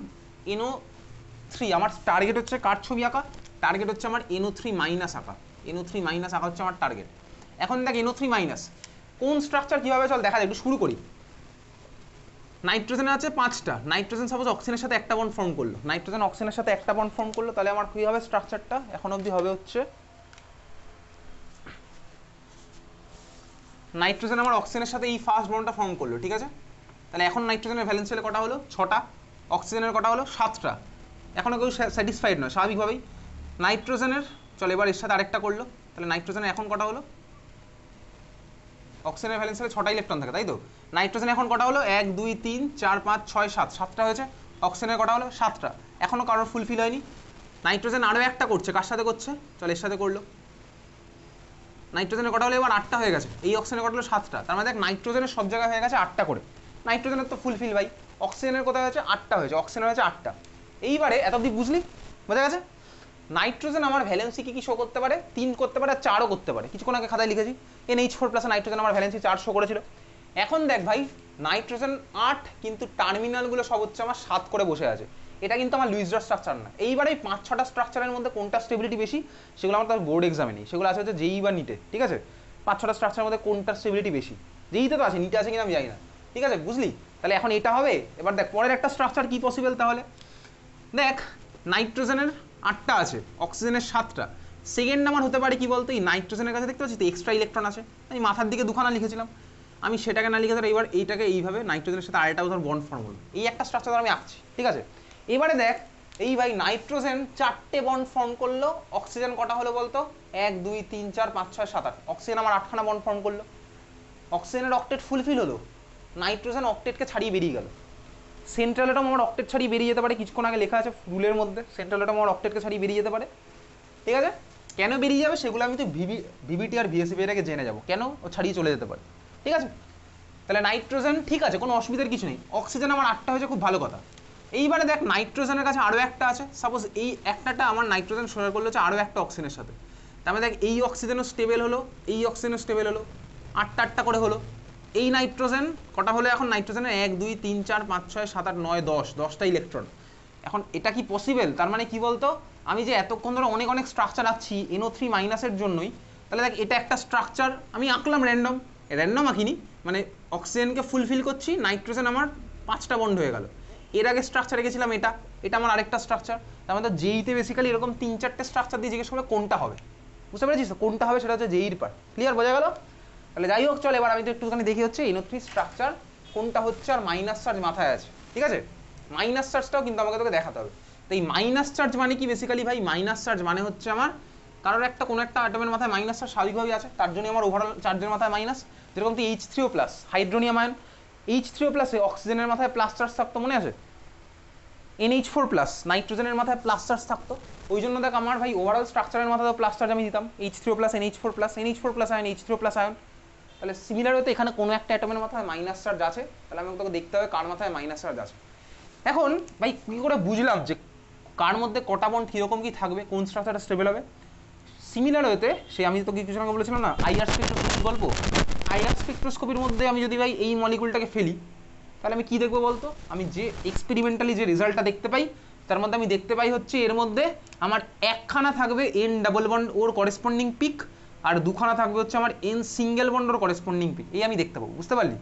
NO3। আমার টার্গেট হচ্ছে কার ছবি আঁকা? টার্গেট হচ্ছে আমার NO3 মাইনাস আঁকা। NO3 মাইনাস আঁকা হচ্ছে আমার টার্গেট। এখন দেখ NO3 মাইনাস কোন স্ট্রাকচার কিভাবে, চল দেখা যায়, একটু শুরু করি। নাইট্রোজেনের আছে 5টা। নাইট্রোজেন সাপোজ অক্সিজেনের সাথে একটা বন্ড ফর্ম করলো, নাইট্রোজেন অক্সিজেনের সাথে একটা বন্ড ফর্ম করলো, তাহলে আমার কি হবে স্ট্রাকচারটা? এখন অবধি হবে হচ্ছে নাইট্রোজেন আমার অক্সিজেনের সাথে এই ফার্স্ট বন্ডটা ফর্ম করলো, ঠিক আছে? তাহলে এখন নাইট্রোজেনের ভ্যালেন্স শেলে কটা হলো? 6টা। অক্সিজেনের কটা হলো? 7টা। এখনও কেউ স্যাটিসফাইড নয় স্বাভাবিকভাবেই। নাইট্রোজেনের চল এবার এর সাথে আরেকটা করলো, তাহলে নাইট্রোজেনের এখন কটা হলো? অক্সিজেনের ভ্যালেন্স শেলে 6টা ইলেকট্রন থাকে তাই তো। নাইট্রোজেন এখন কটা হলো? 1 2 3 4 5 6 7। 7টা হয়েছে। অক্সিজেনের কটা হলো? 7টা। এখনও কারোর ফুলফিল হয়নি। নাইট্রোজেন আরও একটা করছে, কার সাথে করছে? চল এর সাথে করলো। নাইট্রোজেনের কটা হলো? এবার 8টা হয়ে গেছে। এই অক্সিজেনের কটা হলো? 7টা। তার মানে দেখ নাইট্রোজেনের সব জায়গায় হয়ে গেছে 8টা করে। নাইট্রোজেনের তো ফুলফিল ভাই। অক্সিজেনের কোথায় হয়েছে? 8টা হয়েছে। অক্সিজেনের হয়েছে 8টা। এইবারে এত অবধি বুঝলি? বোঝা গেছে? নাইট্রোজেন আমার ভ্যালেন্সি কি কি শো করতে পারে? 3 করতে পারে আর 4ও করতে পারে। কিছুক্ষণ আগে খাতায় লিখেছি NH4+ নাইট্রোজেন আমার ভ্যালেন্সি 4 শো করেছিল। এখন দেখ ভাই, নাইট্রোজেন 8 কিন্তু টার্মিনালগুলো সব হচ্ছে আমার 7 করে বসে আছে। এটা কিন্তু আমার লুইস ডট স্ট্রাকচার না। এইবার এই 5-6টা স্ট্রাকচারের মধ্যে কোনটা স্টেবিলিটি বেশি সেগুলো আমার তার বোর্ড এক্সামে নেই, সেগুলো আছে হচ্ছে জেই বা নিটে, ঠিক আছে? 5-6টা স্ট্রাকচারের মধ্যে কোনটা স্টেবিলিটি বেশি, জেইতে তো আছে, নিটে আছে কিনা আমি জানি না, ঠিক আছে? বুঝলি? তাহলে এখন এটা হবে। এবার দেখ পরের একটা স্ট্রাকচার কি পসিবল তাহলে। দেখ নাইট্রোজেনের 8টা আছে, অক্সিজেনের 7টা। সেকেন্ড নাম্বার হতে পারে কি বলতো, এই নাইট্রোজেনের কাছে দেখতে পাচ্ছি তো এক্সট্রা ইলেকট্রন আছে। আমি মাথার দিকে দুখানা লিখেছিলাম, আমি সেটাকে না লিখে ধর এবার এইটাকে এইভাবে নাইট্রোজেনের সাথে আরেকটা ধর বন্ড ফর্ম হলো। এই একটা স্ট্রাকচার আমি আঁকছি, ঠিক আছে? এবারে দেখ এই ভাই নাইট্রোজেন 4টে বন্ড ফর্ম করলো, অক্সিজেন কটা হলো বলতো? 1 2 3 4 5 6 7 8। অক্সিজেন আমার 8খানা বন্ড ফর্ম করলো। অক্সিজেনের অক্টেট ফুলফিল হলো, নাইট্রোজেন অক্টেটকে ছাড়িয়ে বেরিয়ে গেল। সেন্ট্রাল অ্যাটম আমার অক্টেট ছাড়িয়ে বেরিয়ে যেতে পারে, কিছুক্ষণ আগে লেখা আছে রুলের মধ্যে সেন্ট্রাল অ্যাটম আমার অক্টেটকে ছাড়িয়ে বেরিয়ে যেতে পারে, ঠিক আছে? কেন বেরিয়ে যাবে সেগুলো আমি তো ভিভিটি আর ভিএসিপি এর আগে জেনে যাবো কেন ও ছাড়িয়ে চলে যেতে পারে, ঠিক আছে? তাহলে নাইট্রোজেন ঠিক আছে, কোনো অসুবিধার কিছু নেই। অক্সিজেন আমার 8টা হয়েছে, খুব ভালো কথা। এইবারে দেখ নাইট্রোজেনের কাছে আরও একটা আছে, সাপোজ এই একটাটা আমার নাইট্রোজেন শেয়ার করলো হচ্ছে আরও একটা অক্সিজেনের সাথে। তার মানে দেখ এই অক্সিজেনও স্টেবল হলো, এই অক্সিজেনও স্টেবল হলো, 8টা করে হলো। এই নাইট্রোজেন কটা হলো এখন? নাইট্রোজেনের 1 2 3 4 5 6 7 8 9 10, 10টা ইলেকট্রন। এখন এটা কি পসিবল? তার মানে কি বলতো, আমি যে এতক্ষণ ধরে অনেক অনেক স্ট্রাকচার আঁকছি NO3 মাইনাসের জন্যই, তাহলে দেখ এটা একটা স্ট্রাকচার আমি আঁকলাম র্যান্ডম আঁকিনি, মানে অক্সিজেনকে ফুলফিল করছি, নাইট্রোজেন আমার 5টা বন্ড হয়ে গেল। এর আগে স্ট্রাকচারে গেছিলাম এটা আমার আরেকটা স্ট্রাকচার। তার মানে জেইতে বেসিক্যালি এরকম 3-4টে স্ট্রাকচার দিয়ে জিজ্ঞেস করবে কোনটা হবে, বুঝতে পেরেছিস? কোনটা হবে সেটা হচ্ছে জেইর পার্ট। ক্লিয়ার, বোঝা গেল? তাহলে যাই হোক চল এবার আমি তো একটুখানি দেখি হচ্ছে NO3 স্ট্রাকচার কোনটা হচ্ছে আর মাইনাস চার্জ মাথায় আছে, ঠিক আছে? মাইনাস চার্জটাও কিন্তু আমাকে তোকে দেখাতে হবে। তো এই মাইনাস চার্জ মানে কি বেসিক্যালি ভাই? মাইনাস চার্জ মানে হচ্ছে আমার কারোর একটা কোনো একটা অ্যাটমের মাথায় মাইনাস চার্জ স্বাভাবিকভাবেই আছে, তার জন্য আমার ওভারঅল চার্জের মাথায় মাইনাস। যেরকম তুই H3O+ হাইড্রোনিয়াম আয়ন, H3O+ অক্সিজেনের মাথায় প্লাস চার্জ থাকতো, মনে আছে? NH4 প্লাস, নাইট্রোজেনের মাথায় প্লাস চার্জ থাকতো, ওই জন্য দেখ আমার ভাই ওভারঅল স্ট্রাকচারের মাথায় প্লাস চার্জ আমি দিতাম H3O plus NH4 plus, NH4 plus ion H3O plus ion. তাহলে সিমিলার হতে এখানে কোনো একটা অ্যাটমের মাথায় মাইনাস চার্জ আছে, তাহলে আমি তোকে দেখতে হবে কার মাথায় মাইনাস চার্জ আছে। এখন ভাই কী করে বুঝলাম যে কার মধ্যে কটা বন্ড কীরকম কী থাকবে, কোন স্ট্রাকচারটা স্টেবল হবে? সিমিলার হতে সে আমি তোকে কিছু আগে বলেছিলাম না আইআর স্পেকট্রোস্কোপি গল্প, আইআর স্পেকট্রোস্কোপির মধ্যে আমি যদি ভাই এই মলিকুলটাকে ফেলি, তাহলে আমি কি দেখবো বলতো? আমি যে এক্সপেরিমেন্টালি যে রেজাল্টটা দেখতে পাই তার মধ্যে আমি দেখতে পাই হচ্ছে এর মধ্যে আমার একখানা থাকবে N ডাবল বন্ড ওর করেসপন্ডিং পিক, আর দুখানা থাকবে হচ্ছে আমার N সিঙ্গেল বন্ড ওর করেসপন্ডিং পিক, এই আমি দেখতে পাবো, বুঝতে পারলি?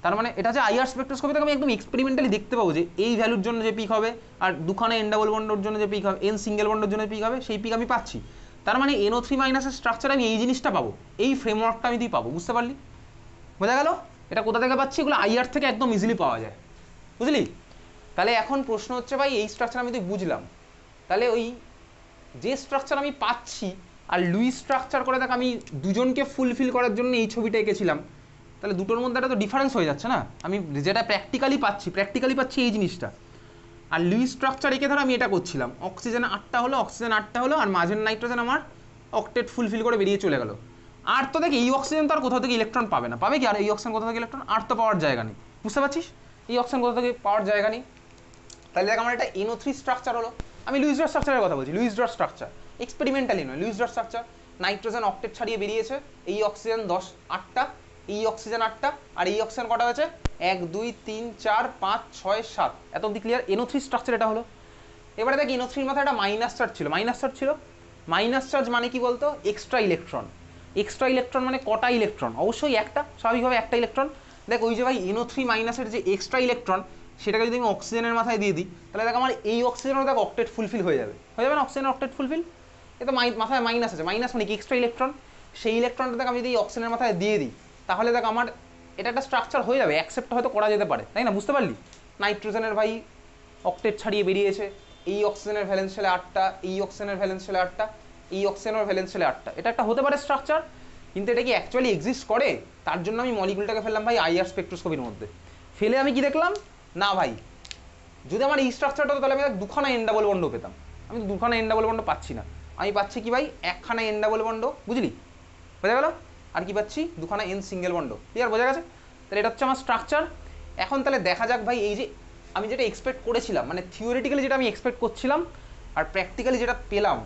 তার মানে এটা হচ্ছে আইআর স্পেকট্রোস্কোপি থেকে আমি একদম এক্সপেরিমেন্টালি দেখতে পাবো যে এই ভ্যালুর জন্য যে পিক হবে আর দুখানা N ডাবল বন্ডের জন্য যে পিক হবে, N সিঙ্গেল বন্ডের জন্য পিক হবে, সেই পিক আমি পাচ্ছি। তার মানে NO3 মাইনাসের স্ট্রাকচার আমি এই জিনিসটা পাবো, এই ফ্রেমওয়ার্কটা আমি পাবো, বুঝতে পারলি? বোঝা গেল? এটা কোথা থেকে পাচ্ছি? এগুলো আইআর থেকে একদম ইজিলি পাওয়া যায়, বুঝলি? তাহলে এখন প্রশ্ন হচ্ছে ভাই এই স্ট্রাকচার আমি তো বুঝলাম, তাহলে ওই যে স্ট্রাকচার আমি পাচ্ছি আর লুইস স্ট্রাকচার করে দেখ আমি দুজনকে ফুলফিল করার জন্য এই ছবিটা এঁকেছিলাম, তাহলে দুটোর মধ্যে একটা তো ডিফারেন্স হয়ে যাচ্ছে না? আমি যেটা প্র্যাকটিক্যালি পাচ্ছি এই জিনিসটা, আর লুইস স্ট্রাকচার এঁকে ধর আমি এটা করছিলাম, অক্সিজেন 8টা হলো, অক্সিজেন 8টা হলো, আর মাঝের নাইট্রোজেন আমার অক্টেট ফুলফিল করে বেরিয়ে চলে গেল। আর তো দেখ এই অক্সিজেন তো আর কোথাও থেকে ইলেকট্রন পাবে না, পাবে কি? আর এই অক্সিজেন কোথা থেকে ইলেকট্রন? আর তো পাওয়ার জায়গা নেই, বুঝতে পারছিস? এই অক্সিজেন কোথা থেকে পাওয়ার জায়গা নেই, তাহলে দেখ আমার এটা NO3 স্ট্রাকচার হলো। আমি লুইস ডট স্ট্রাকচারের কথা বলছি, লুইস ডট স্ট্রাকচার এক্সপেরিমেন্টালি নয়, Luis dot structure. Nitrogen octet ছাড়িয়ে বেরিয়েছে, এই অক্সিজেন 8টা, এই অক্সিজেন 8টা, আর এই অক্সিজেন কটা হয়েছে? 1 2 3 4 5 6 7, এত অব্দি ক্লিয়ার? NO3 স্ট্রাকচার এটা হলো। এবারে দেখ NO3 মাথায় একটা মাইনাস চার্জ ছিল, মাইনাস চার্জ মানে কি বলতো? Extra electron. এক্সট্রা ইলেকট্রন মানে কটা ইলেকট্রন? অবশ্যই একটা, স্বাভাবিকভাবে একটা ইলেকট্রন। দেখ ওই যে ভাই NO3 মাইনাসের যে এক্সট্রা ইলেকট্রন সেটাকে যদি আমি অক্সিজেনের মাথায় দিয়ে দিই, তাহলে দেখ আমার এই অক্সিজেনও দেখ অক্টেট ফুলফিল হয়ে যাবে না? অক্সিজেনের অক্টেট ফুলফিল, এ তো মাথায় মাইনাস আছে, মাইনাস মানে কি? Extra electron. সেই ইলেকট্রনটা দেখ আমি যদি এই অক্সিজেনের মাথায় দিয়ে দিই, তাহলে দেখ আমার এটা একটা স্ট্রাকচার হয়ে যাবে, অ্যাকসেপ্ট হয়তো করা যেতে পারে, তাই না? বুঝতে পারলি? নাইট্রোজেনের ভাই অক্টেট ছাড়িয়ে বেরিয়েছে, এই অক্সিজেনের ভ্যালেন্স ছেলে 8টা, এই অক্সিজেনের ভ্যালেন্স ছেলে 8টা, এই অক্সিজেনের ভ্যালেন্স ছেলে 8টা, এটা একটা হতে পারে স্ট্রাকচার, কিন্তু এটা কি অ্যাকচুয়ালি এক্সিস্ট করে? তার জন্য আমি মলিকুলটাকে ফেললাম ভাই আইআর স্পেকট্রোস্কোপির মধ্যে, ফেলে আমি কি দেখলাম না ভাই, যদি আমার এই স্ট্রাকচারটা হতো তাহলে আমি দুখানা N ডাবল বন্ডও পেতাম, আমি তো দুখানা N ডাবল বন্ড পাচ্ছি না, আমি পাচ্ছি কি ভাই? একখানা N ডাবল বন্ড, বুঝলি? বোঝা গেল? আর কি পাচ্ছি? দুখানা N সিঙ্গেল বন্ড, ক্লিয়ার? বোঝা গেছে? তাহলে এটা হচ্ছে আমার স্ট্রাকচার। এখন তাহলে দেখা যাক ভাই এই যে আমি যেটা এক্সপেক্ট করেছিলাম, মানে থিওরিটিক্যালি যেটা আমি এক্সপেক্ট করছিলাম আর প্র্যাকটিক্যালি যেটা পেলাম,